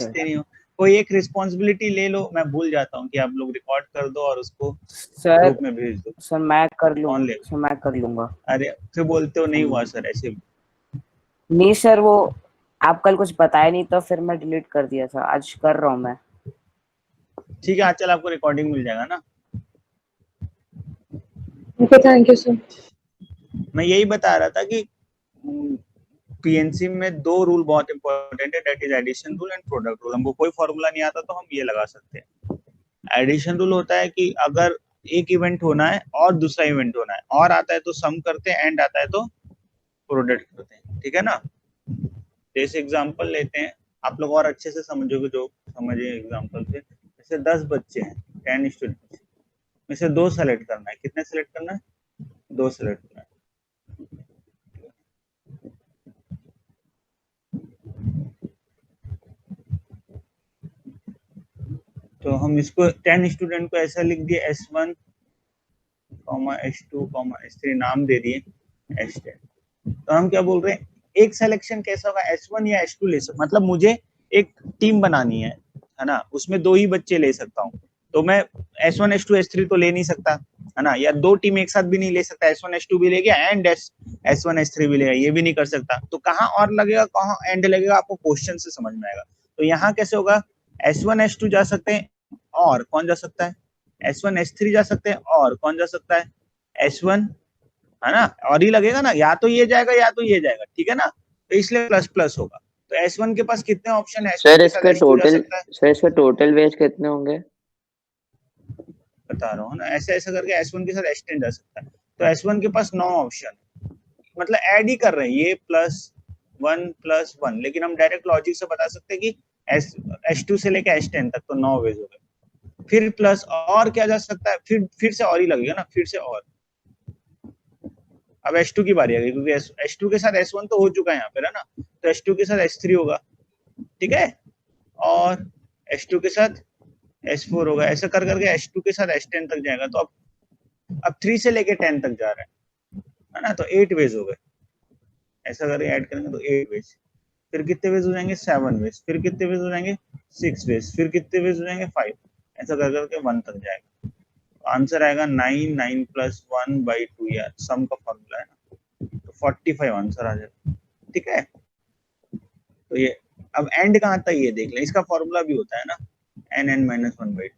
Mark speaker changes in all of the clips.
Speaker 1: समझते नहीं हो। कोई एक रिस्पॉन्सिबिलिटी ले लो, मैं भूल जाता हूँ कि आप लोग रिकॉर्ड कर दो और उसको ग्रुप में भेज दो।
Speaker 2: सर मैं कर लूँ,
Speaker 1: कौन ले?
Speaker 2: सर मैं कर लूंगा।
Speaker 1: अरे फिर बोलते हो नहीं हुआ सर, ऐसे
Speaker 2: नहीं सर, वो आप कल कुछ बताया नहीं तो फिर मैं डिलीट कर दिया था, आज कर रहा हूँ मैं।
Speaker 1: ठीक है, आज चल आपको रिकॉर्डिंग मिल जाएगा ना।
Speaker 3: Okay, thank you sir.
Speaker 1: मैं यही बता रहा था कि पीएनसी में दो रूल बहुत इंपॉर्टेंट है, that is addition rule and product rule. हमको कोई फॉर्मूला नहीं आता तो हम ये लगा सकते हैं। एडिशन रूल होता है कि अगर एक इवेंट होना है और दूसरा इवेंट होना है, और आता है तो सम करते हैं, एंड आता है तो प्रोडक्ट करते हैं, ठीक है ना। जैसे एग्जांपल लेते हैं, आप लोग और अच्छे से समझोगे जो समझे एग्जांपल से। जैसे 10 बच्चे हैं, 10 स्टूडेंट्स में से 2 सेलेक्ट करना है। कितने सेलेक्ट करना है? 2 सेलेक्ट करना है। तो हम इसको 10 स्टूडेंट को ऐसा लिख दिए, S1, S2, S3 नाम दे दिए, S10। तो हम क्या बोल रहे हैं, एक सिलेक्शन कैसा होगा, S1 या S2 ले सकता, मतलब मुझे एक टीम बनानी है ना, उसमें 2 ही बच्चे ले सकता हूँ। तो मैं S1, S2, S3 तो ले नहीं सकता है ना, या 2 टीम एक साथ भी नहीं ले सकता, S1, S2 भी ले गया एंड S1, S3 भी लेगा, ये भी नहीं कर सकता। तो कहाँ और लगेगा, कहाँ एंड लगेगा, आपको क्वेश्चन से समझ में आएगा। तो यहाँ कैसे होगा, S1, S2 जा सकते हैं, और कौन जा सकता है, S1, S3 जा सकते हैं, और कौन जा सकता है, S1, है ना, और ही लगेगा ना, या तो ये जाएगा या तो ये जाएगा, ठीक है ना। तो इसलिए प्लस प्लस होगा। तो S1 के पास कितने ऑप्शन है,
Speaker 4: सर इसका टोटल, सर इसका टोटल वेज कितने होंगे?
Speaker 1: बता रहा हूँ ना, ऐसे ऐसे करके S1 के साथ S10 जा सकता है। तो S1 के पास 9 ऑप्शन, मतलब ऐड ही कर रहे हैं, ये +1 लेकिन हम डायरेक्ट लॉजिक से बता सकते हैं कि S2 से लेके S10 तक तो 9 वेज हो गए। फिर प्लस और क्या जा सकता है, फिर से और ही लगेगा ना, फिर से और। अब S2 की बारी आ गई, क्योंकि S2 के साथ S1 तो हो चुका है यहाँ पे, है ना। तो S2 के साथ S3 होगा, ठीक है, और S2 के साथ S4 होगा, ऐसा कर करके S2 के साथ S10 तक जाएगा। तो अब 3 से लेके 10 तक जा रहा है ना, तो 8 वेज हो गए। ऐसा करके ऐड करेंगे तो 8 वेज। फिर कितने वेज हो जाएंगे, 7 वेज। फिर कितने वेज हो जाएंगे, 6 वेज। फिर कितने वेज हो जाएंगे, 5। ऐसा कर करके 1 तक जाएगा। तो आंसर आएगा 9, 9 + 1/2, यार सम का फॉर्मूला है ना, तो 45 आंसर आ जाएगा, ठीक है। तो ये अब एंड कहाँ आता है ये देख लें, इसका फॉर्मूला भी होता है ना, n(n-1/2),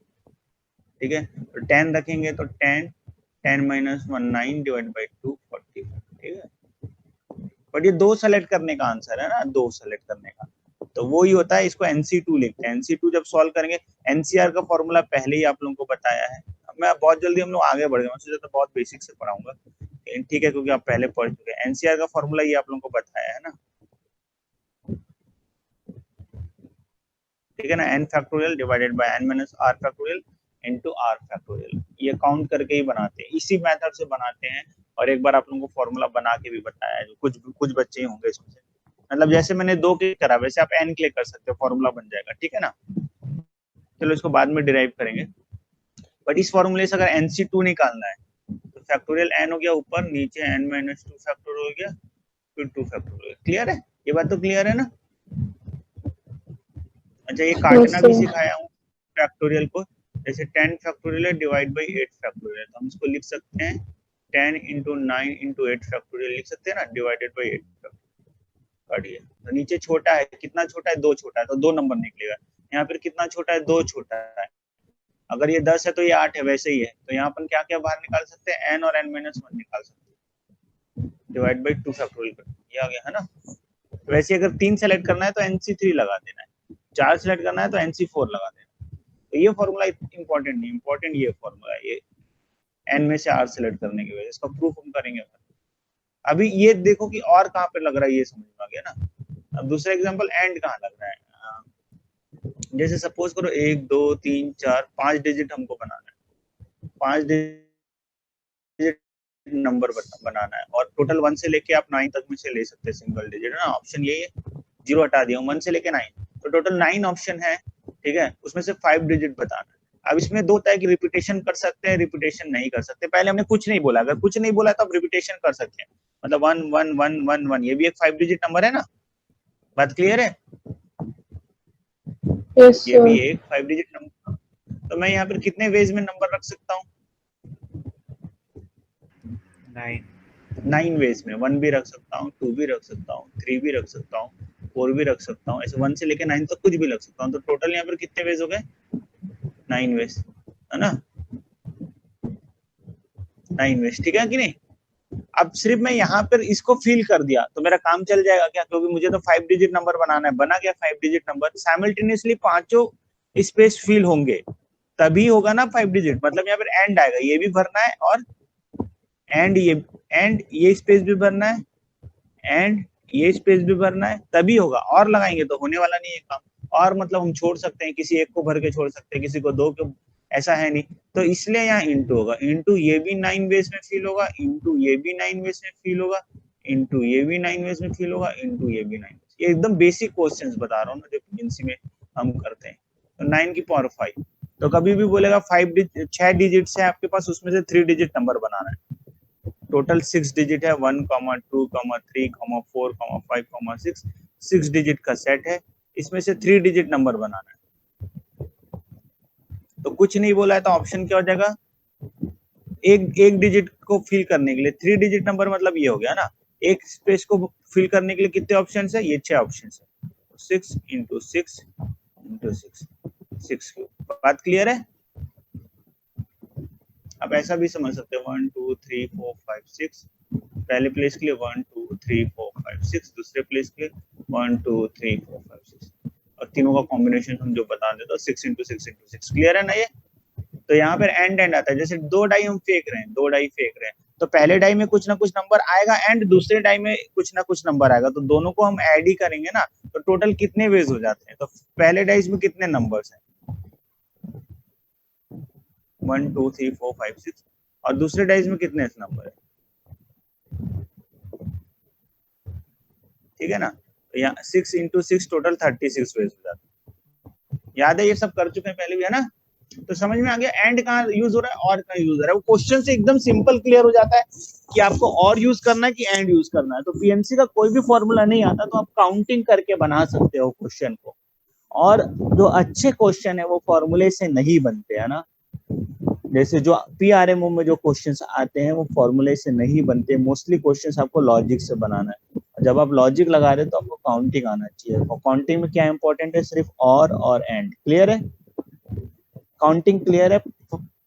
Speaker 1: ठीक है। तो 10 रखेंगे तो 10 10 - 1 9 / 2 45, ठीक है। बट ये 2 सेलेक्ट करने का आंसर है ना, 2 सेलेक्ट करने का, तो वो ही होता है, इसको NC2 लिखते हैं। NC2 जब सॉल्व करेंगे, NCR का फॉर्मूला पहले ही आप लोगों को बताया है। मैं बहुत जल्दी हम लोग आगे बढ़ गए, मुझसे तो बहुत बेसिक से पढ़ाऊंगा, ठीक है, क्योंकि आप पहले पढ़ चुके हैं। NCR का फॉर्मूला ये आप लोगों को बताया है ना, ठीक है ना, n factorial divided by n - r factorial into r factorial. ये काउंट करके ही बनाते हैं, इसी मेथड से बनाते हैं। और एक बार आप लोगों को फॉर्मूला बना के भी बताया है, जो कुछ बच्चे ही होंगे इसमें से, मतलब जैसे मैंने 2 क्लिक करा वैसे आप n क्लिक कर सकते हो, फॉर्मूला बन जाएगा, ठीक है ना। चलो इसको बाद में डिराइव करेंगे, बट इस फॉर्मूले से अगर NC2 निकालना है तो फैक्टोरियल n हो गया ऊपर, नीचे n - 2 फैक्टोरियल हो गया, फिर 2 फैक्टोरियल। क्लियर है, ये बात तो क्लियर है ना। अच्छा, ये काटना भी सिखाया हूँ फैक्टोरियल को। जैसे 10 फैक्टोरियल है डिवाइड बाई 8 फैक्टोरियल, तो हम इसको लिख सकते हैं 10 × 9 × 8 फैक्टोरियल लिख सकते हैं ना, डिवाइडेड बाई 8 काटिए। तो नीचे छोटा है, कितना छोटा है, 2 छोटा है, तो 2 नंबर निकलेगा। यहाँ पर कितना छोटा है, 2 छोटा है। अगर ये 10 है तो ये 8 है, वैसे ही है। तो यहाँ पर क्या क्या बाहर निकाल सकते हैं, n और n - 1 निकाल सकते हैं, डिवाइड बाई 2 फैक्टोरियल, ये आ गया है ना। वैसे अगर 3 सेलेक्ट करना है तो NC3 लगा देना है, 4 सेलेक्ट करना है तो NC4 लगा देना। तो ये फॉर्मूला इंपॉर्टेंट नहीं, इंपॉर्टेंट ये फॉर्मूला है, ये n में से r सेलेक्ट करने की वजह, इसका प्रूफ हम करेंगे। अभी ये देखो कि और कहाँ पे लग रहा है, ये समझ में आ गया ना। अब दूसरा एग्जांपल, एंड कहाँ लग रहा है। जैसे सपोज करो 1 2 3 4 5 डिजिट हमको बनाना है, 5 डिजिट नंबर बनाना है, और टोटल 1 से लेके आप 9 तक में से ले सकते हैं सिंगल डिजिट, है ना। ऑप्शन यही है, 0 हटा दिया, 1 से लेके 9, तो टोटल 9 ऑप्शन है, ठीक है। उसमें से 5 डिजिट बताना है। अब इसमें 2 तरह की रिपीटेशन कर सकते हैं, रिपीटेशन नहीं कर सकते। पहले हमने कुछ नहीं बोला, अगर कुछ नहीं बोला तो आप रिपीटेशन कर सकते हैं, मतलब 1 1 1 1 1, ये भी एक 5 डिजिट नंबर है ना। बात क्लियर है।
Speaker 3: यस
Speaker 1: ये भी
Speaker 3: सर।
Speaker 1: एक 5 डिजिट नंबर, तो मैं यहाँ पर कितने वेज में नंबर रख सकता हूँ? 9 वेज में। 1 भी रख सकता हूँ, 2 भी रख सकता हूँ, 3 भी रख सकता हूँ, 4 भी रख सकता हूँ, ऐसे 1 से लेके 9 तक कुछ भी रख सकता हूँ। तो टोटल यहाँ पर कितने वेज हो गए? 9 वेज, है ना? 9 वेज, ठीक है कि नहीं? अब सिर्फ मैं यहाँ पर इसको फिल कर दिया तो मेरा काम चल जाएगा क्या? क्योंकि मुझे तो 5 डिजिट नंबर बनाना है। बना गया 5 डिजिट नंबर, साइमल्टेनियसली पांचों स्पेस फिल होंगे, तभी होगा ना 5 डिजिट। मतलब यहाँ पर एंड आएगा, ये भी भरना है, और एंड ये स्पेस भी भरना है, एंड ये स्पेस भी भरना है, तभी होगा। और लगाएंगे तो होने वाला नहीं है काम। और मतलब हम छोड़ सकते हैं, किसी एक को भर के छोड़ सकते हैं, किसी को दो को, ऐसा है नहीं। तो इसलिए यहाँ इंटू होगा, इंटू ये भी 9 वेज में फिल होगा, इंटू ये भी 9 वेज में फिल होगा, इंटू ये भी 9 वेज में फिल होगा, इंटू ये भी 9 वेज। ये एकदम बेसिक क्वेश्चंस बता रहा हूँ ना, जो पीएनसी में हम करते हैं। तो 9 की पावर 5, तो कभी भी बोलेगा 6 डिजिट है आपके पास, उसमें से 3 डिजिट नंबर बनाना है। टोटल 6 डिजिट है, 1, 2, 3, 4, 5, 6, 6 डिजिट का सेट है। इसमें से 3 डिजिट नंबर बनाना है। तो कुछ नहीं बोला है तो ऑप्शन क्या हो जाएगा? एक डिजिट को फिल करने के लिए 3 डिजिट नंबर, मतलब ये हो गया ना। एक स्पेस को फिल करने के लिए कितने ऑप्शन है? ये 6 ऑप्शन है। 6 इंटू 6 इंटू 6, 6 क्यूब। बात क्लियर है? अब ऐसा भी समझ सकते हो, 1, 2, 3, 4, 5, 6। पहले प्लेस के लिए 1, 2, 3, 4, 5, 6, दूसरे प्लेस के लिए 1, 2, 3, 4, 5, 6, और तीनों का कॉम्बिनेशन हम जो बता देते, 6 इंटू 6 इंटू 6। क्लियर है ना ये? तो यहाँ पर एंड आता है। जैसे 2 डाई हम फेंक रहे हैं, 2 डाई फेंक रहे हैं, तो पहले डाई में कुछ ना कुछ नंबर आएगा, एंड दूसरे डाई में कुछ ना कुछ नंबर आएगा, तो दोनों को हम ऐड ही करेंगे ना। तो टोटल कितने वेज हो जाते हैं? तो पहले डाइस में कितने नंबर्स हैं? 1, 2, 3, 4, 5, 6, और दूसरे डाइस में कितने नंबर है? ठीक है ना? तो यहाँ 6 इंटू 6 टोटल 36 वेज हो जाते हैं। याद है? ये सब कर चुके हैं पहले भी, है ना? तो समझ में आ गया एंड कहाँ यूज हो रहा है और कहाँ यूज हो रहा है। वो क्वेश्चन से एकदम सिंपल क्लियर हो जाता है कि आपको और यूज करना है कि एंड यूज करना है। तो पीएनसी का कोई भी फॉर्मूला नहीं आता तो आप काउंटिंग करके बना सकते हो क्वेश्चन को। और जो अच्छे क्वेश्चन है वो फॉर्मूले से नहीं बनते, है ना? जैसे जो पीआरएमओ में जो क्वेश्चंस आते हैं वो फॉर्मूले से नहीं बनते। मोस्टली क्वेश्चंस आपको लॉजिक से बनाना है। जब आप लॉजिक लगा रहे हो तो आपको काउंटिंग आना चाहिए। और काउंटिंग में क्या इंपॉर्टेंट है? सिर्फ और एंड। क्लियर है? काउंटिंग क्लियर है?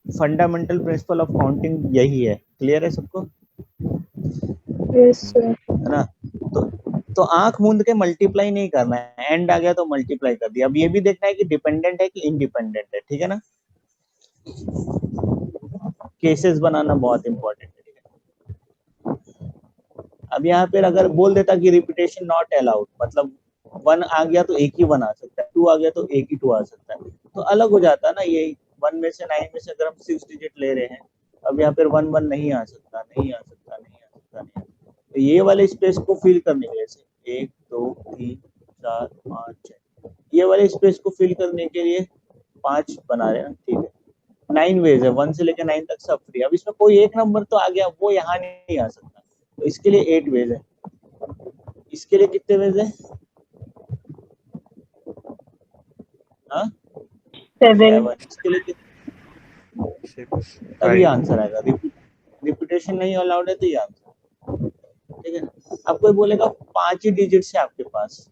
Speaker 1: फंडामेंटल प्रिंसिपल ऑफ काउंटिंग यही है। क्लियर है सबको?
Speaker 3: Yes sir.
Speaker 1: है ना? तो आंख मूंद के मल्टीप्लाई नहीं करना है। एंड आ गया तो मल्टीप्लाई कर दिया। अब ये भी देखना है कि डिपेंडेंट है कि इनडिपेंडेंट है। ठीक है ना? केसेस बनाना बहुत इंपॉर्टेंट है। ठीक है? अब यहाँ पे अगर बोल देता कि रिपीटेशन नॉट अलाउड, मतलब 1 आ गया तो एक ही 1 आ सकता है, 2 आ गया तो एक ही 2 आ सकता है, तो अलग हो जाता है ना। ये 1 में से 9 में से अगर हम 6 डिजिट ले रहे हैं, अब यहाँ पर 1 1 नहीं आ सकता, नहीं आ सकता, नहीं आ सकता, नहीं आ सकता। तो ये वाले स्पेस को फिल करने के लिए 1, 2, 3, 4, 5, 6, ये वाले स्पेस को फिल करने के लिए 5 बना रहे हैं। ठीक है? 9 वेज है, 1 से लेकर 9 तक सब फ्री। अब इसमें कोई एक नंबर तो आ गया, वो यहाँ नहीं आ सकता, तो इसके लिए 8 वेज है। इसके लिए कितने वेज है? हाँ,
Speaker 3: 7।
Speaker 1: इसके लिए कितने? तभी आंसर आएगा। रिपीटेशन नहीं अलाउड है तो ये आंसर। ठीक है? अब कोई बोलेगा 5 ही डिजिट है आपके पास,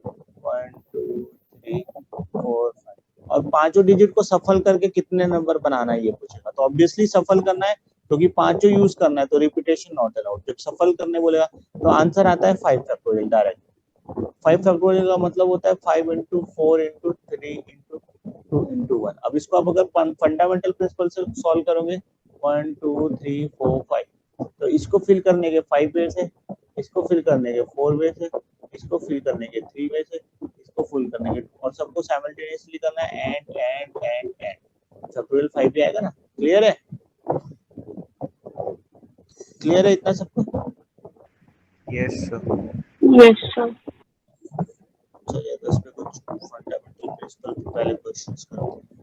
Speaker 1: 1, 2, 3, 4, 5, और पांचों डिजिट को सफल करके कितने नंबर बनाना है ये पूछेगा। तो ऑब्वियसली सफल करना है, क्योंकि पांचों यूज करना है, तो रिपीटेशन नॉट अलाउड। जब सफल करने बोलेगा तो आंसर आता है 5 फैक्टोरियल डायरेक्ट। 5 फैक्टोरियल का मतलब होता है 5 इंटू 4 इंटू 3 इंटू 2 इंटू 1। अब इसको आप अगर फंडामेंटल प्रिंसिपल से सॉल्व करोगे, 1, 2, 3, 4, 5, तो इसको फिल करने के 5 वेज है, इसको फिल करने के 4 वेज है, इसको फिल करने के 3 वेज है, इसको फुल करने के, और सबको साइमल्टेनियसली करना है and and and and. Factorial 5 भी आएगा ना? क्लियर है? क्लियर है इतना सबको?
Speaker 5: Yes sir.
Speaker 3: Yes sir.
Speaker 1: चलिए तो इसमें कुछ फंडामेंटल प्रिंसिपल के पहले क्वेश्चंस करते हैं।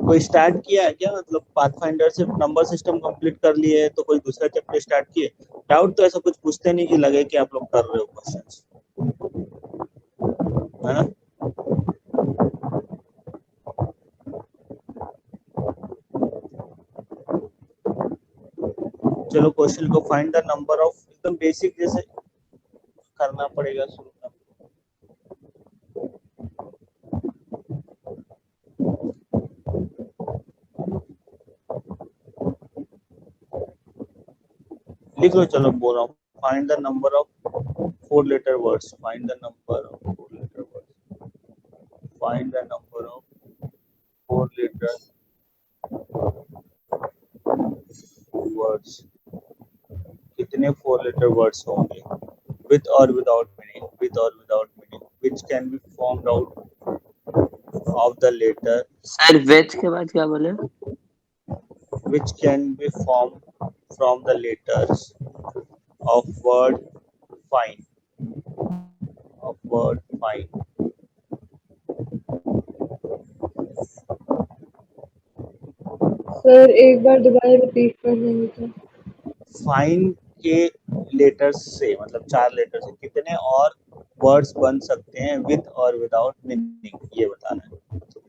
Speaker 1: कोई स्टार्ट किया है क्या? मतलब पाथफाइंडर से नंबर सिस्टम कंप्लीट कर लिए तो कोई दूसरा चैप्टर स्टार्ट किए? डाउट तो ऐसा कुछ पूछते नहीं कि लगे कि आप लोग कर रहे हो क्वेश्चंस, है ना। चलो क्वेश्चन को फाइंड द नंबर ऑफ, एकदम बेसिक जैसे करना पड़ेगा शुरू में। लिख लो, चलो बोल रहा हूँ। Find the number of 4 letter words, find the number of 4 letter words, find the number of 4 letter words. कितने 4 लेटर वर्ड्स होंगे with or without meaning, with or without meaning, which can be formed out of the letter,
Speaker 4: sir वेज के बाद क्या बोले?
Speaker 1: which can be formed from the letters of word fine, of word fine.
Speaker 3: Sir एक बार दोबारा repeat कर देंगे तो।
Speaker 1: फाइन के लेटर्स से, मतलब 4 लेटर से कितने और वर्ड्स बन सकते हैं विद और विदाउट मीनिंग, ये बताना है।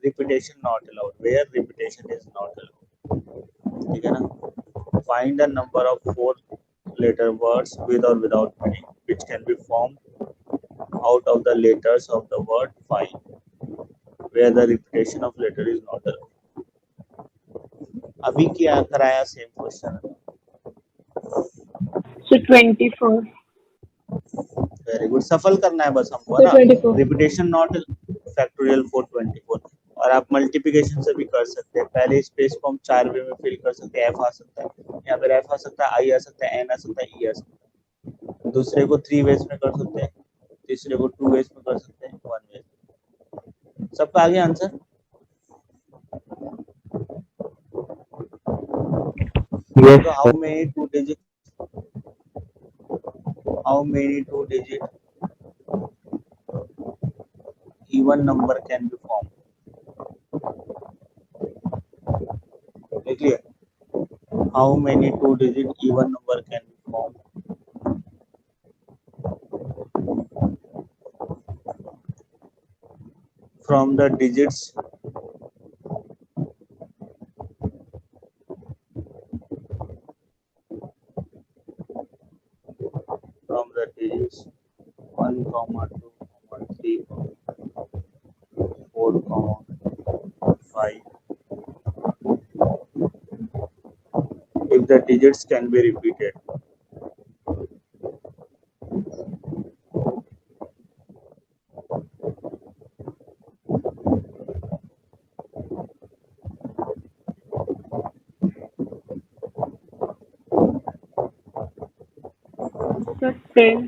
Speaker 1: Repetition not allowed, where repetition is not allowed, ठीक है ना। Find the number of 4 letter words with और without meaning which can be formed out of the letters of the word fine where the repetition of letter is not allowed. अभी क्या कराया, same question है।
Speaker 3: Sir 24।
Speaker 1: Very good, सफल करना है बस हमको,
Speaker 3: सर
Speaker 1: ना।
Speaker 3: 24।
Speaker 1: रिपीटेशन नॉट फैक्टोरियल फॉर 24, और आप मल्टीप्लिकेशन से भी कर सकते हैं। पहले स्पेस को हम 4 वे में फिल कर सकते हैं, एफ आ सकता है, यहाँ पर एफ आ सकता है, आई आ सकता है, एन आ सकता है, ई आ सकता है। दूसरे को 3 वेज में कर सकते हैं, तीसरे को 2 वेज में कर सकते हैं, 1 वेज। सबका आ गया answer?
Speaker 5: Yes,
Speaker 1: So how many 2 digit, how many 2 digit even number can be formed? Clear? How many 2 digit even number can be formed? From the digits from the digits 1, 2, 3, 4, 5. If the digits can be repeated,
Speaker 3: sir 10।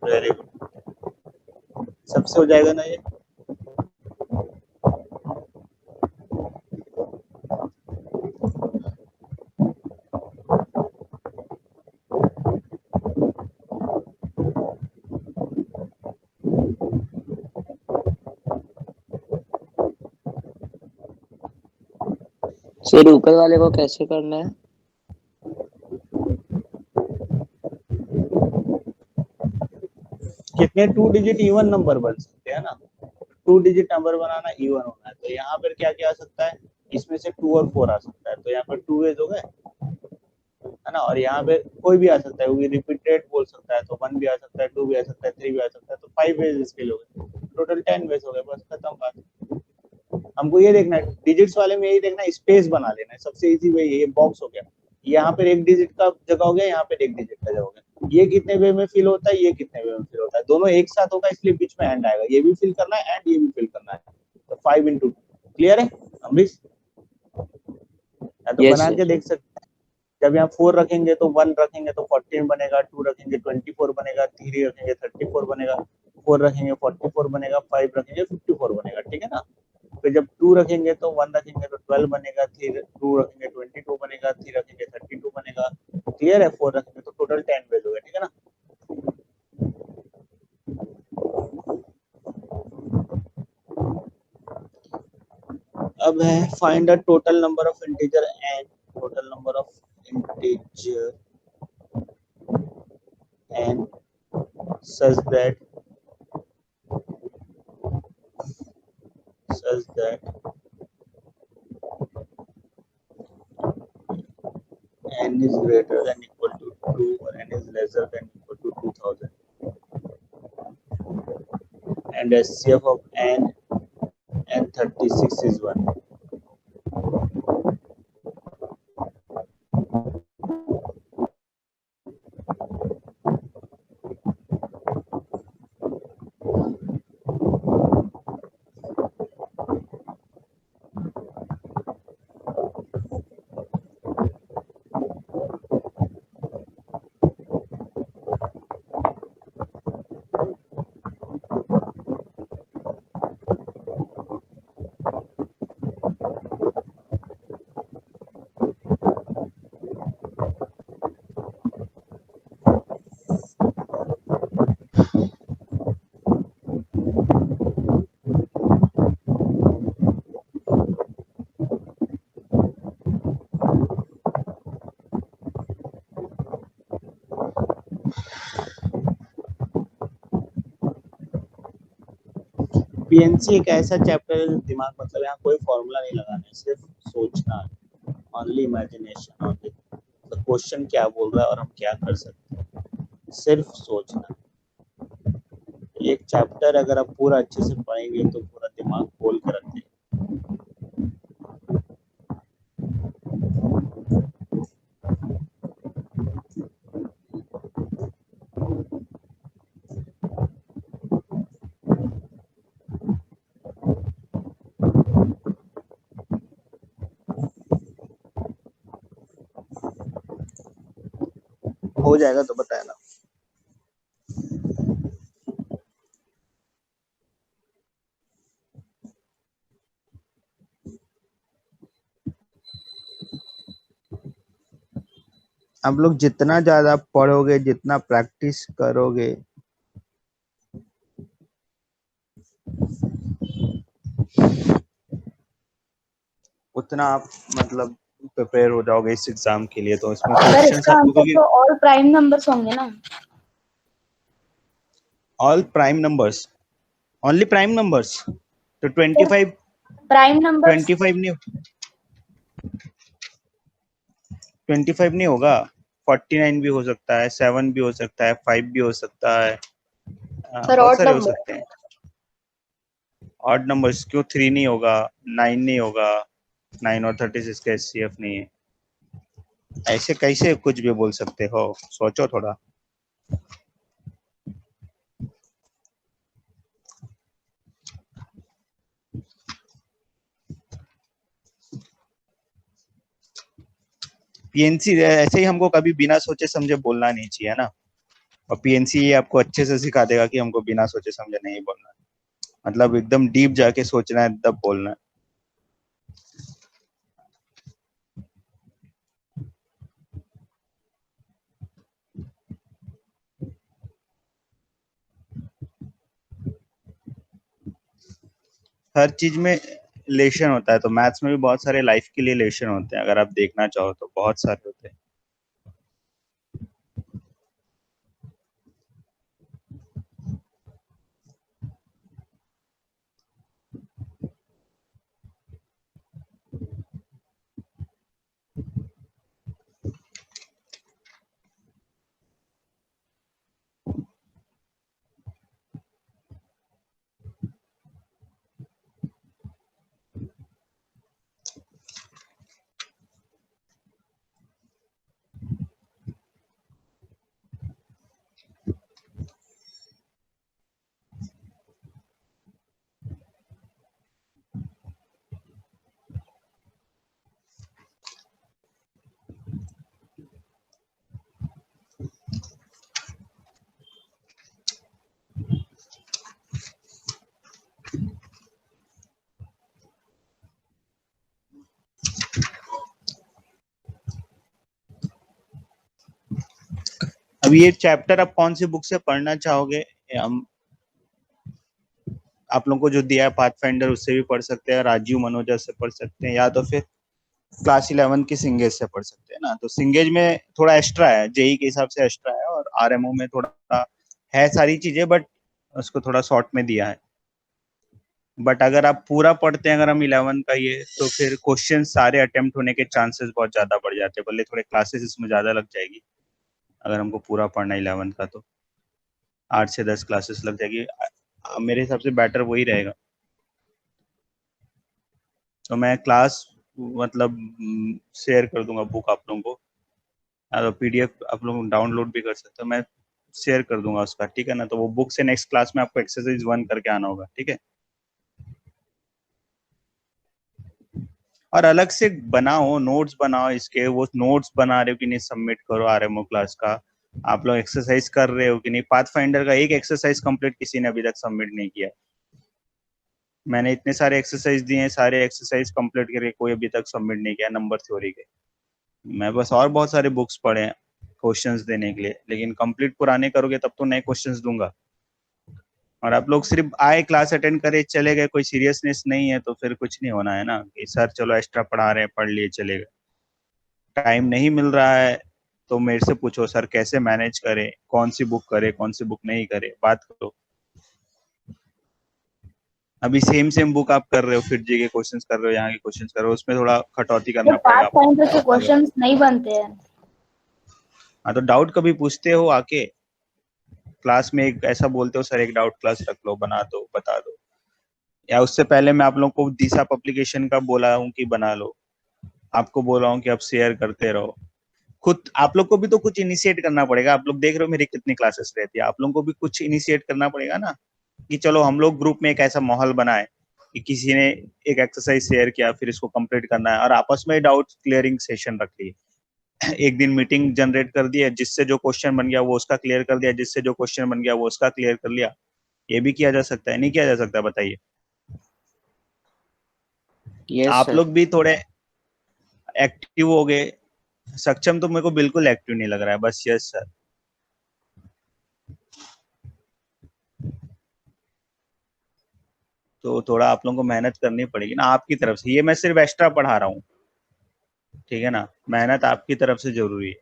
Speaker 1: Very good, सबसे हो जाएगा ना ये।
Speaker 4: Sir ऊपर वाले को कैसे करना है?
Speaker 1: कितने 2 डिजिट इवन नंबर बन सकते हैं ना। 2 डिजिट नंबर बनाना इवन होना है, तो यहाँ पर क्या क्या आ सकता है, इसमें से 2 और 4 आ सकता है, तो यहाँ पर 2 वेज हो गए, है ना। और यहाँ पे कोई भी आ सकता है, वो रिपीटेड बोल सकता है, तो 1 भी आ सकता है, 2 भी आ सकता है, 3 भी आ सकता है, तो 5 वेज इसके हो गए, टोटल 10 वेज हो गए, बस खत्म बात। हमको ये देखना है, डिजिट्स वाले में यही देखना है, स्पेस बना लेना है, सबसे इजी वे ये बॉक्स हो गया। यहाँ पर 1 डिजिट का जगह हो गया, यहाँ पे 1 डिजिट का जगह हो गया। ये कितने वे में फिल होता है, ये कितने वे में फिल होता है, दोनों एक साथ होगा, इसलिए बीच में एंड आएगा। ये भी फिल करना है एंड ये भी फिल करना है, तो 5 into 2। क्लियर है अमरीश? तो बना के देख सकते हैं। जब यहाँ 4 रखेंगे तो 1 रखेंगे तो 14 बनेगा, 2 रखेंगे 24 बनेगा, 3 रखेंगे 34 बनेगा, 4 रखेंगे 44 बनेगा, 5 रखेंगे 54 बनेगा, ठीक है ना। फिर जब 2 रखेंगे तो 1 रखेंगे तो 12 बनेगा, 2 रखेंगे 22 बनेगा, 3 रखेंगे 32 बनेगा। क्लियर है? 4 रखेंगे तो टोटल 10 वेज हो गए, ठीक है ना। अब है find the total number of integer n, total number of integer measure n such that n is greater than equal to 2 or n is lesser than equal to 2000, and SCF of n36 is 1. PNC एक ऐसा chapter है दिमाग मतलब यहाँ कोई formula नहीं लगाना है, सिर्फ सोचना है, ओनली इमेजिनेशन, ओनली क्वेश्चन क्या बोल रहा है और हम क्या कर सकते हैं, सिर्फ सोचना। एक चैप्टर अगर आप पूरा अच्छे से पढ़ेंगे तो पूरा दिमाग खोल कर रखते हैं। हो जाएगा तो बताना। आप लोग जितना ज्यादा पढ़ोगे, जितना प्रैक्टिस करोगे, उतना आप मतलब प्रिपेयर हो जाओगे इस एग्जाम के लिए। तो इसमें
Speaker 6: सर
Speaker 1: क्वेश्चंस
Speaker 6: इसका
Speaker 1: आप लोगों
Speaker 6: आंसर
Speaker 1: की
Speaker 6: तो ऑल प्राइम नंबर्स होंगे ना?
Speaker 1: All prime numbers, only prime numbers. तो 25
Speaker 6: प्राइम नंबर्स
Speaker 1: 25 नहीं, 25 नहीं होगा, 49 भी हो सकता है, 7 भी हो सकता है, 5 भी हो सकता है,
Speaker 6: सर
Speaker 1: बहुत
Speaker 6: ऑड
Speaker 1: सारे हो
Speaker 6: नंबर।
Speaker 1: सकते हैं। ऑड नंबर्स क्यों? 3 नहीं होगा, 9 नहीं होगा, 9 और 36 का एचसीएफ नहीं है। ऐसे कैसे कुछ भी बोल सकते हो? सोचो थोड़ा। पीएनसी ऐसे ही हमको कभी बिना सोचे समझे बोलना नहीं चाहिए ना, और पीएनसी ये आपको अच्छे से सिखा देगा कि हमको बिना सोचे समझे नहीं बोलना, मतलब एकदम डीप जाके सोचना है तब बोलना है। हर चीज में लेशन होता है, तो मैथ्स में भी बहुत सारे लाइफ के लिए लेशन होते हैं, अगर आप देखना चाहो तो बहुत सारे होते हैं। अब ये चैप्टर आप कौन सी बुक से पढ़ना चाहोगे? हम आप लोगों को जो दिया है पाथफाइंडर, उससे भी पढ़ सकते हैं, राजीव मनोजा से पढ़ सकते हैं, या तो फिर क्लास 11 की सिंगेज से पढ़ सकते हैं ना। तो सिंगेज में थोड़ा एक्स्ट्रा है, जेई के हिसाब से एक्स्ट्रा है, और आरएमओ में थोड़ा है सारी चीजें, बट उसको थोड़ा शॉर्ट में दिया है। बट अगर आप पूरा पढ़ते हैं, अगर हम 11 का ये, तो फिर क्वेश्चन सारे अटेम्प्ट होने के चांसेस बहुत ज्यादा बढ़ जाते हैं, भले थोड़े क्लासेस इसमें ज्यादा लग जाएगी। अगर हमको पूरा पढ़ना 11 का तो 8 से 10 क्लासेस लग जाएगी। मेरे हिसाब से बेटर वही रहेगा। तो मैं क्लास मतलब शेयर कर दूंगा बुक आप लोगों को, पीडीएफ आप लोग डाउनलोड भी कर सकते हो, मैं शेयर कर दूंगा उसका, ठीक है ना। तो वो बुक से नेक्स्ट क्लास में आपको एक्सरसाइज 1 करके आना होगा, ठीक है। और अलग से बनाओ, नोट्स बनाओ इसके, वो नोट्स बना रहे हो कि नहीं सबमिट करो आरएमओ क्लास का। आप लोग एक्सरसाइज कर रहे हो कि नहीं, पाथफाइंडर का एक एक्सरसाइज कंप्लीट किसी ने अभी तक सबमिट नहीं किया। मैंने इतने सारे एक्सरसाइज दिए हैं, सारे एक्सरसाइज कंप्लीट करके कोई अभी तक सबमिट नहीं किया नंबर थ्योरी के। मैं बस और बहुत सारे बुक्स पढ़े हैं क्वेश्चंस देने के लिए, लेकिन कंप्लीट पुराने करोगे तब तो नए क्वेश्चंस दूंगा। और आप लोग सिर्फ आए, क्लास अटेंड करे, चले गए, कोई सीरियसनेस नहीं है, तो फिर कुछ नहीं होना है ना कि सर चलो एक्स्ट्रा पढ़ा रहे हैं, पढ़ लिए चले गए। टाइम नहीं मिल रहा है तो मेरे से पूछो सर कैसे मैनेज करें, कौन सी बुक करे, कौन सी बुक नहीं करे, बात करो। अभी सेम बुक आप कर रहे हो, फिर जी के क्वेश्चंस कर रहे हो, यहाँ के क्वेश्चंस कर रहे हो, उसमें थोड़ा कटौती करना पड़ेगा आपको।
Speaker 6: पाथफाइंडर के क्वेश्चंस नहीं बनते हैं।
Speaker 1: हाँ तो डाउट कभी पूछते हो आके क्लास में, एक ऐसा बोलते हो सर एक डाउट क्लास रख लो, बना दो, बता दो। या उससे पहले मैं आप लोगों को दिशा पब्लिकेशन का बोला हूँ कि बना लो, आपको बोला हूँ कि आप शेयर करते रहो। खुद आप लोग को भी तो कुछ इनिशिएट करना पड़ेगा। आप लोग देख रहे हो मेरी कितनी क्लासेस रहती है, आप लोगों को भी कुछ इनिशिएट करना पड़ेगा ना, कि चलो हम लोग ग्रुप में एक ऐसा माहौल बनाए कि किसी ने एक एक्सरसाइज शेयर किया, फिर इसको कंप्लीट करना है, और आपस में डाउट क्लियरिंग सेशन रख लिए। एक दिन मीटिंग जनरेट कर दिया, जिससे जो क्वेश्चन बन गया वो उसका क्लियर कर दिया, जिससे जो क्वेश्चन बन गया वो उसका क्लियर कर लिया। ये भी किया जा सकता है, नहीं किया जा सकता, बताइए।
Speaker 4: यस
Speaker 1: आप
Speaker 4: सर।
Speaker 1: लोग भी थोड़े एक्टिव हो गए। सक्षम तो मेरे को बिल्कुल एक्टिव नहीं लग रहा है, बस यस सर। तो थोड़ा आप लोगों को मेहनत करनी पड़ेगी ना आपकी तरफ से। ये मैं सिर्फ एक्स्ट्रा पढ़ा रहा हूँ, ठीक है ना, मेहनत आपकी तरफ से जरूरी है।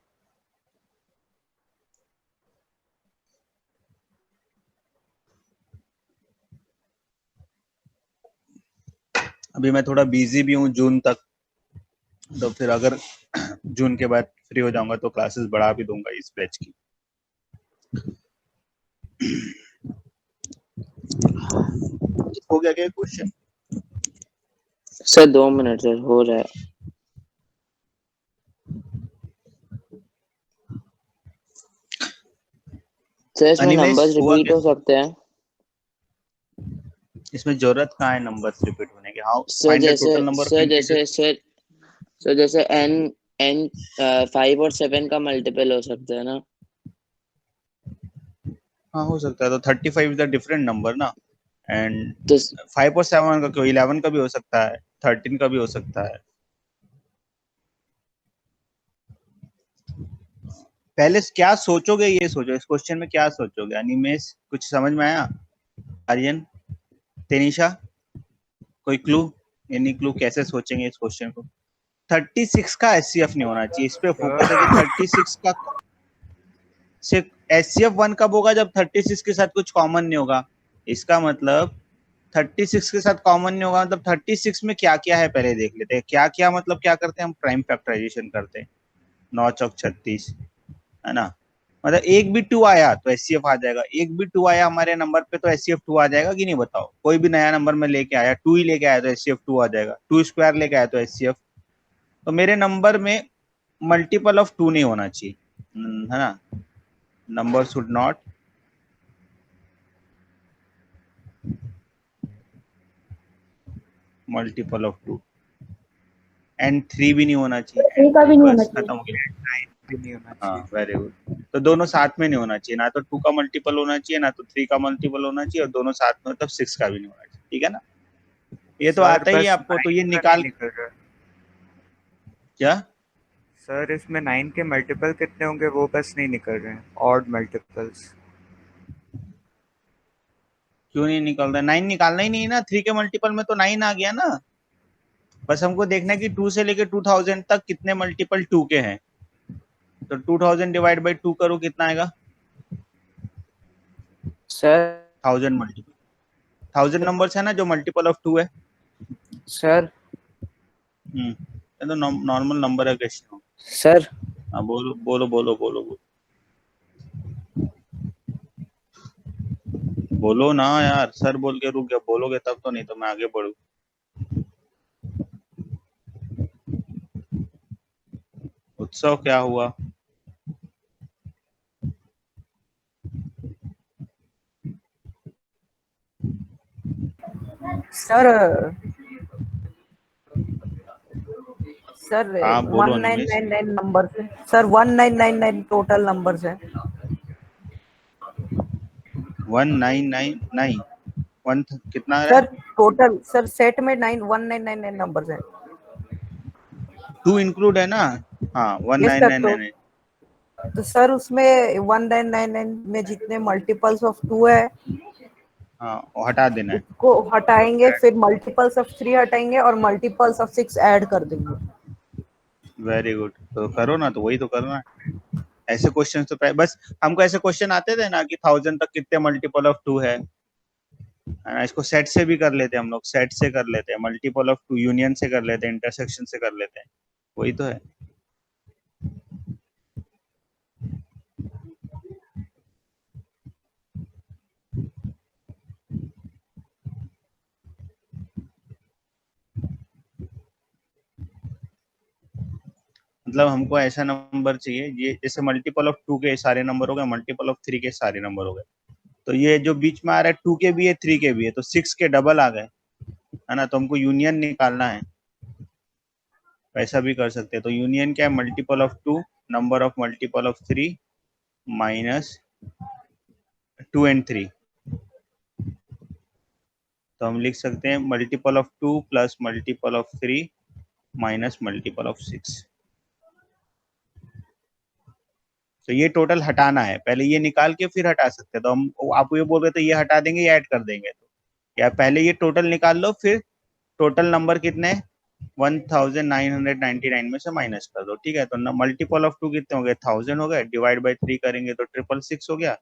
Speaker 1: अभी मैं थोड़ा बिजी भी हूँ जून तक, तो फिर अगर जून के बाद फ्री हो जाऊंगा तो क्लासेस बढ़ा भी दूंगा इस बैच की। हो गया क्या क्वेश्चन?
Speaker 4: सर 2 मिनट सर, हो रहा है। सर इसमें
Speaker 1: अनिमेष,
Speaker 4: नंबर्स
Speaker 1: हुआ
Speaker 4: रिपीट
Speaker 1: क्या?
Speaker 4: हो सकते हैं?
Speaker 1: इसमें जरूरत कहाँ है नंबर्स रिपीट होने की? हाउ
Speaker 4: सर
Speaker 1: फाइंड द
Speaker 4: जैसे
Speaker 1: total number of
Speaker 4: sir
Speaker 1: integers.
Speaker 4: जैसे सर जैसे n 5 और 7 का मल्टीपल हो सकता है ना?
Speaker 1: हाँ हो सकता है, तो 35 इज द डिफरेंट नंबर ना, एंड
Speaker 4: तो
Speaker 1: 5 और 7 का क्यों, 11 का भी हो सकता है, 13 का भी हो सकता है। पहले क्या सोचोगे ये सोचो, इस क्वेश्चन में क्या सोचोगे? अनिमेष कुछ समझ में आया? आर्यन, तेनिशा, कोई क्लू? एनी क्लू कैसे सोचेंगे इस क्वेश्चन को? 36 का एचसीएफ नहीं होना चाहिए, इस पे फोकस है कि 36 का सिर्फ एचसीएफ 1 कब होगा, जब 36 के साथ कुछ कॉमन नहीं होगा। इसका मतलब 36 के साथ कॉमन नहीं होगा, मतलब 36 में क्या क्या है पहले देख लेते हैं। क्या क्या मतलब क्या करते हैं हम? प्राइम फैक्टराइजेशन करते हैं, 9 चौक 36, है ना। मतलब एक भी 2 आया तो एचसीएफ आ जाएगा, एक भी 2 आया हमारे नंबर पे तो एचसीएफ 2 आ जाएगा कि नहीं, बताओ। कोई भी नया नंबर में लेके आया, 2 ही लेके आया तो एचसीएफ 2 आ जाएगा, 2 स्क्वायर लेके आया तो एचसीएफ। तो मेरे नंबर में मल्टीपल ऑफ 2 नहीं होना चाहिए, है ना। Number should not multiple of 2, and 3 भी नहीं होना चाहिए,
Speaker 6: 3 का भी नहीं होना
Speaker 1: बस
Speaker 6: चाहिए।
Speaker 1: खत्म हो गया।
Speaker 5: 9 भी नहीं होना
Speaker 1: हाँ
Speaker 5: चाहिए।
Speaker 1: Very good. तो दोनों साथ में नहीं होना चाहिए, ना तो 2 का मल्टीपल होना चाहिए, ना तो 3 का मल्टीपल होना चाहिए, और दोनों साथ में मतलब 6 का भी नहीं होना चाहिए, ठीक है ना। ये तो
Speaker 5: सर
Speaker 1: आता ही है
Speaker 5: बस
Speaker 1: आपको, तो
Speaker 5: 9
Speaker 1: ये
Speaker 5: का
Speaker 1: निकाल।
Speaker 5: नहीं निकल रहा।
Speaker 1: क्या?
Speaker 5: सर इसमें 9 के मल्टीपल कितने होंगे वो बस नहीं निकल रहे हैं, ऑड मल्टीपल्स।
Speaker 1: क्यों नहीं निकल रहा? 9 निकालना ही नहीं है ना, 3 के मल्टीपल में तो 9 आ गया ना। बस हमको देखना है कि 2 से लेके 2000 तक कितने मल्टीपल 2 के हैं। तो 2000 डिवाइड बाई 2 करो, कितना आएगा?
Speaker 2: सर
Speaker 1: 1000 मल्टीपल 1000 नंबर्स है ना जो मल्टीपल ऑफ 2 है।
Speaker 2: सर
Speaker 1: ये तो नॉर्मल नंबर है क्वेश्चन।
Speaker 2: सर
Speaker 1: हाँ बोलो बोलो बोलो बोलो बोलो बोलो ना यार, सर बोल के रुक गया, बोलोगे तब तो, नहीं तो मैं आगे बढ़ू। उत्सव क्या हुआ?
Speaker 2: सर सर
Speaker 1: हाँ बोलो निमेश।
Speaker 2: 1999 नंबर है सर, 1999 टोटल नंबर्स है।
Speaker 1: 1999 वन कितना आ रहा
Speaker 2: सर
Speaker 1: है?
Speaker 2: टोटल सर सेट में 1999 नंबर्स है।
Speaker 1: 2 इंक्लूड है ना? हाँ
Speaker 2: यस सर,
Speaker 1: 1999।
Speaker 2: तो सर उसमें 1999 में जितने मल्टीपल्स ऑफ 2 है
Speaker 1: हाँ वो हटा देना है।
Speaker 2: उसको हटाएंगे, फिर मल्टीपल्स ऑफ 3 हटाएंगे और मल्टीपल्स ऑफ 6 ऐड कर देंगे।
Speaker 1: वेरी गुड, तो करो ना, तो वही तो करना है। ऐसे क्वेश्चन तो बस हमको ऐसे क्वेश्चन आते थे ना कि 1000 तक कितने मल्टीपल ऑफ 2 है ना? इसको सेट से भी कर लेते हैं हम लोग, सेट से कर लेते हैं, मल्टीपल ऑफ 2 यूनियन से कर लेते हैं, इंटरसेक्शन से कर लेते हैं, वही तो है। मतलब हमको ऐसा नंबर चाहिए, ये जैसे मल्टीपल ऑफ 2 के सारे नंबर हो गए, मल्टीपल ऑफ 3 के सारे नंबर हो गए, तो ये जो बीच में आ रहा है 2 के भी है 3 के भी है, तो 6 के डबल आ गए, है ना? तो हमको यूनियन निकालना है, ऐसा भी कर सकते हैं। तो यूनियन क्या है? Multiple of 2 number of multiple of 3 minus 2 and 3। तो हम लिख सकते हैं multiple of 2 plus multiple of 3 minus multiple of 6। तो ये टोटल हटाना है, पहले ये निकाल के फिर हटा सकते हैं। तो हम आप ये बोल रहे थे ये हटा देंगे या ऐड कर देंगे, तो या पहले ये टोटल निकाल लो, फिर टोटल नंबर कितने 1999 में से माइनस कर दो, ठीक है? तो मल्टीपल ऑफ 2 कितने हो गए? 1000 हो गए, डिवाइड बाई 3 करेंगे तो 666 हो गया,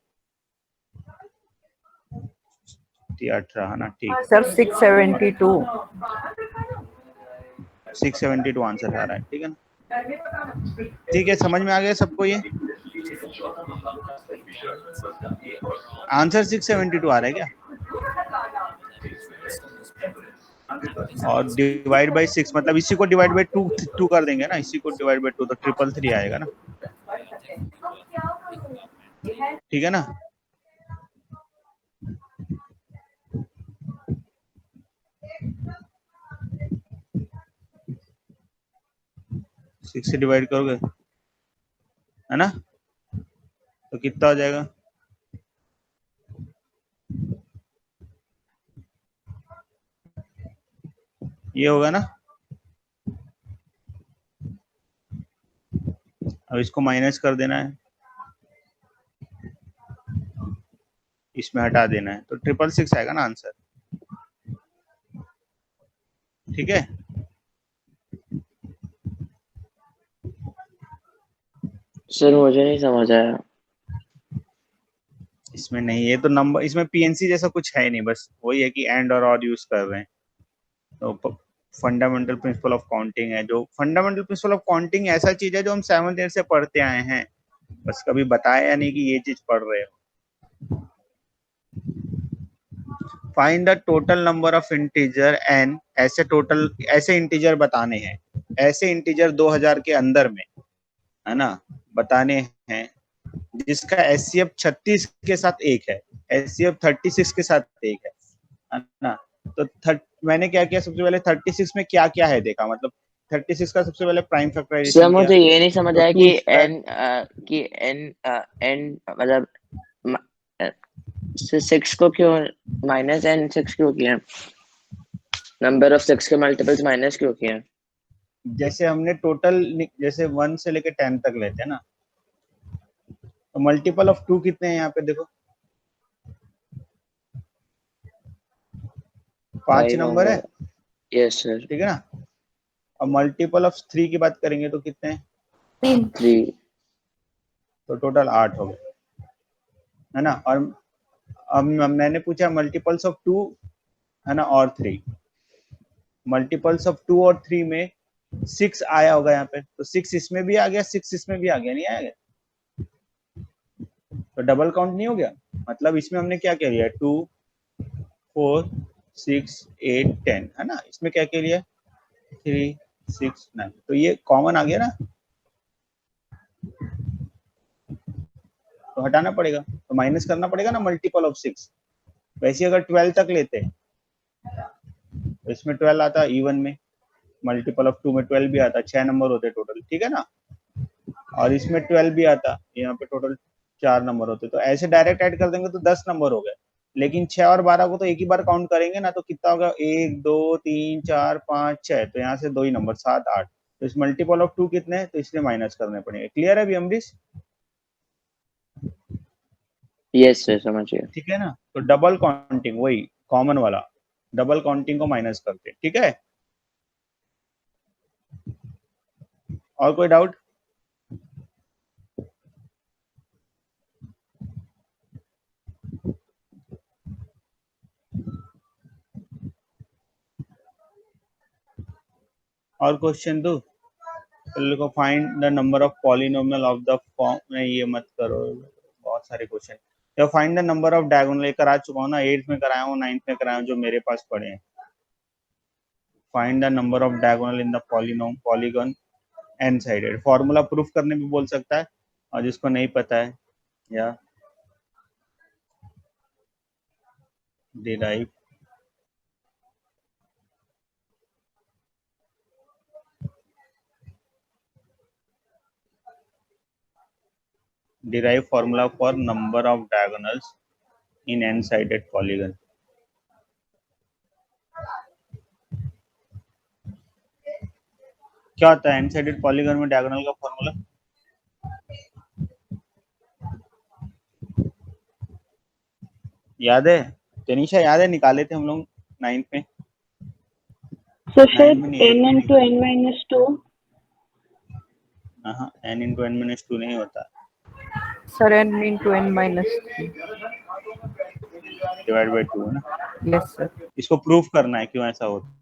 Speaker 1: 18 है ना? ठीक,
Speaker 2: सर 672।
Speaker 1: 672 आंसर आ रहा है, ठीक है ना? ठीक है, समझ में आ गया सबको ये आंसर? 672 आ रहा है क्या? और डिवाइड बाई 6 मतलब इसी को डिवाइड बाई 2 कर देंगे ना, इसी को डिवाइड बाई 2 तो 333 आएगा ना, ठीक है ना? सिक्स से डिवाइड करोगे, है ना? तो कितना हो जाएगा? ये होगा ना? अब इसको माइनस कर देना है, इसमें हटा देना है, तो 666 आएगा ना आंसर, ठीक है?
Speaker 4: सर मुझे नहीं समझ आया।
Speaker 1: इसमें नहीं, ये तो नंबर, इसमें पीएनसी जैसा कुछ है नहीं, बस वही है कि एंड और यूज कर रहे हैं। तो फंडामेंटल प्रिंसिपल ऑफ काउंटिंग है, जो फंडामेंटल प्रिंसिपल ऑफ काउंटिंग ऐसा चीज है जो हम 7th ईयर से पढ़ते आए हैं, बस कभी बताया नहीं कि ये चीज पढ़ रहे हो। Find the total number of integer n, ऐसे इंटीजर बताने हैं, ऐसे इंटीजर 2000 के अंदर में, है ना, बताने हैं जिसका एचसीएफ 36 के साथ 1 है, एचसीएफ 36 के साथ 1 है ना? तो मैंने क्या किया, सबसे पहले 36 में क्या क्या है देखा, मतलब 36 का सबसे पहले प्राइम
Speaker 4: सर
Speaker 1: फैक्टराइजेशन किया,
Speaker 4: मुझे ये नहीं समझ
Speaker 1: तो
Speaker 4: आया
Speaker 1: 2
Speaker 4: कि एन मतलब 6 को क्यों माइनस एन 6 क्यों किया? नंबर ऑफ 6 के मल्टीपल्स माइनस क्यों किया?
Speaker 1: जैसे हमने टोटल जैसे 1 से लेके 10 तक लेते हैं ना, तो मल्टीपल ऑफ 2 कितने हैं यहाँ पे देखो, 5 नंबर है,
Speaker 4: यस सर।
Speaker 1: ठीक है ना? और मल्टीपल ऑफ 3 की बात करेंगे तो कितने हैं?
Speaker 6: 3
Speaker 4: 3
Speaker 1: तो टोटल 8 हो गए, है ना। और अब मैंने पूछा मल्टीपल्स ऑफ 2, है ना, और 3। मल्टीपल्स ऑफ 2 और 3 में 6 आया होगा यहाँ पे, तो 6 इसमें भी आ गया, 6 इसमें भी आ गया, नहीं आया? तो डबल काउंट नहीं हो गया? मतलब इसमें हमने क्या क्या लिया? 2, 4, 6, 8, 10, है ना। इसमें क्या क्या लिया? 3, 6, 9। तो ये कॉमन आ गया ना, तो हटाना पड़ेगा, तो माइनस करना पड़ेगा ना मल्टीपल ऑफ 6। वैसे अगर 12 तक लेते तो इसमें 12 आता इवन में, मल्टीपल ऑफ 2 में 12 भी आता, 6 नंबर होते टोटल, ठीक है ना। और इसमें 12 भी आता, यहाँ पे टोटल 4 नंबर होते। तो ऐसे डायरेक्ट ऐड कर देंगे तो 10 नंबर हो गए, लेकिन 6 और 12 को तो एक ही बार काउंट करेंगे ना, तो कितना होगा? 1, 2, 3, 4, 5, 6। तो यहाँ से 2 ही नंबर, 7, 8। तो इस मल्टीपल ऑफ 2 कितने हैं? तो इसलिए माइनस करने पड़ेंगे। क्लियर है अभी अमरीश?
Speaker 4: यस सर, समझ गया।
Speaker 1: ठीक है ना। तो डबल काउंटिंग, वही कॉमन वाला डबल काउंटिंग को माइनस करते हैं, ठीक है। और कोई डाउट? और क्वेश्चन दो। पहले को find the number of polynomial of the form, नहीं ये मत करो, बहुत सारे क्वेश्चन। या find the number of diagonal, करा चुका हूँ ना, 8th में कराया हूँ, 9th में कराया हूँ, जो मेरे पास पड़े हैं। Find the number of diagonal in the polygon n sided. Formula proof करने भी बोल सकता है, और जिसको नहीं पता है या derive formula for number of diagonals in n sided polygon। क्या होता है n sided polygon में डायगोनल का फॉर्मूला? याद है तनीषा? याद है, निकाले थे हम लोग 9th में।
Speaker 3: So
Speaker 1: 9th
Speaker 3: शायद
Speaker 1: में नहीं, 8th
Speaker 3: n
Speaker 1: में
Speaker 3: into n minus 2.
Speaker 1: हाँ, n into n minus 2 नहीं होता,
Speaker 7: Sir, n into n minus 3.
Speaker 1: Divide by 2 है ना।
Speaker 7: Yes, sir.
Speaker 1: इसको प्रूफ करना है क्यों ऐसा होता है।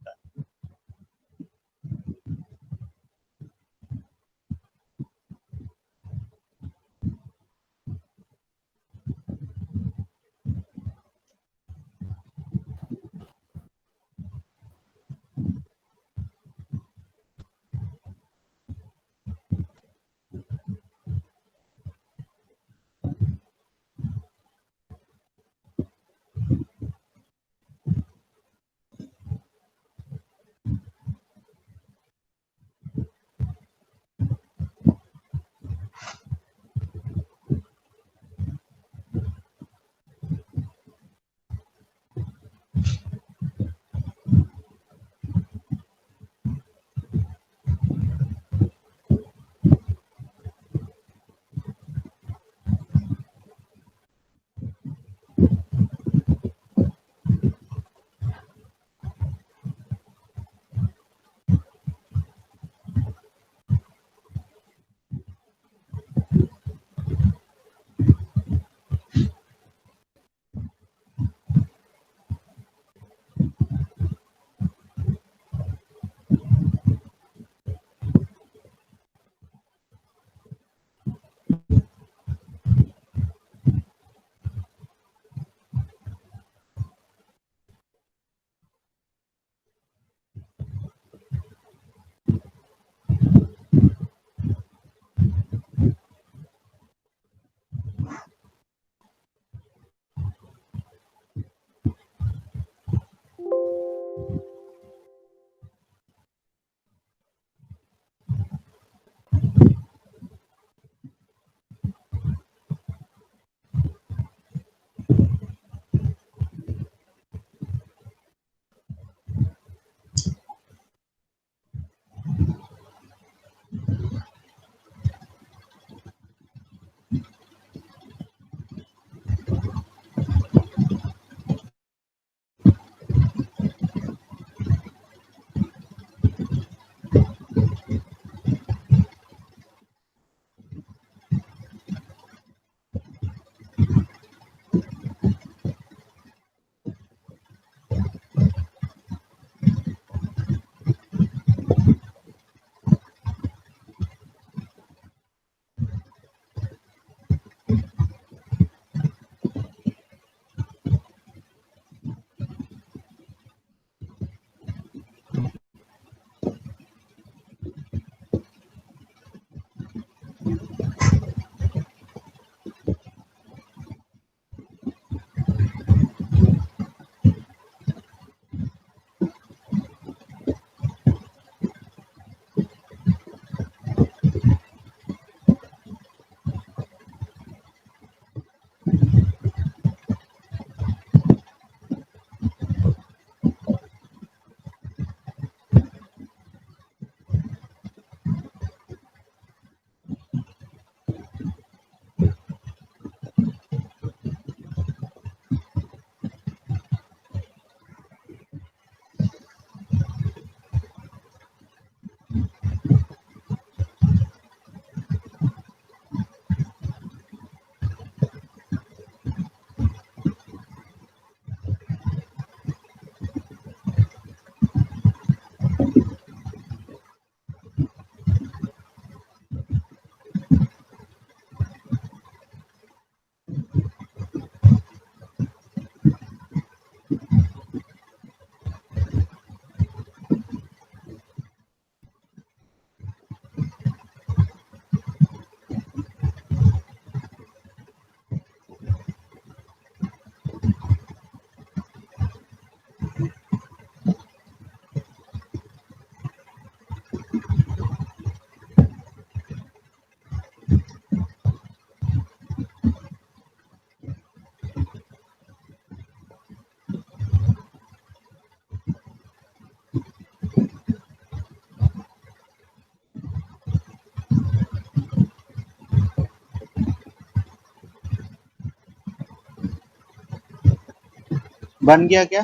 Speaker 1: बन गया क्या?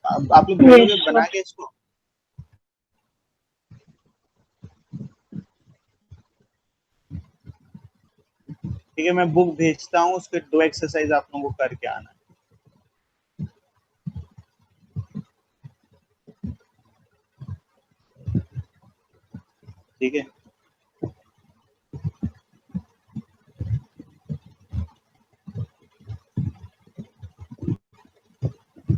Speaker 1: आप लोग भेजोगे
Speaker 3: Yes,
Speaker 1: बना
Speaker 3: sir.
Speaker 1: के इसको? ठीक है, मैं बुक भेजता हूँ, उसके 2 एक्सरसाइज आप लोगों को करके आना। ठीक है।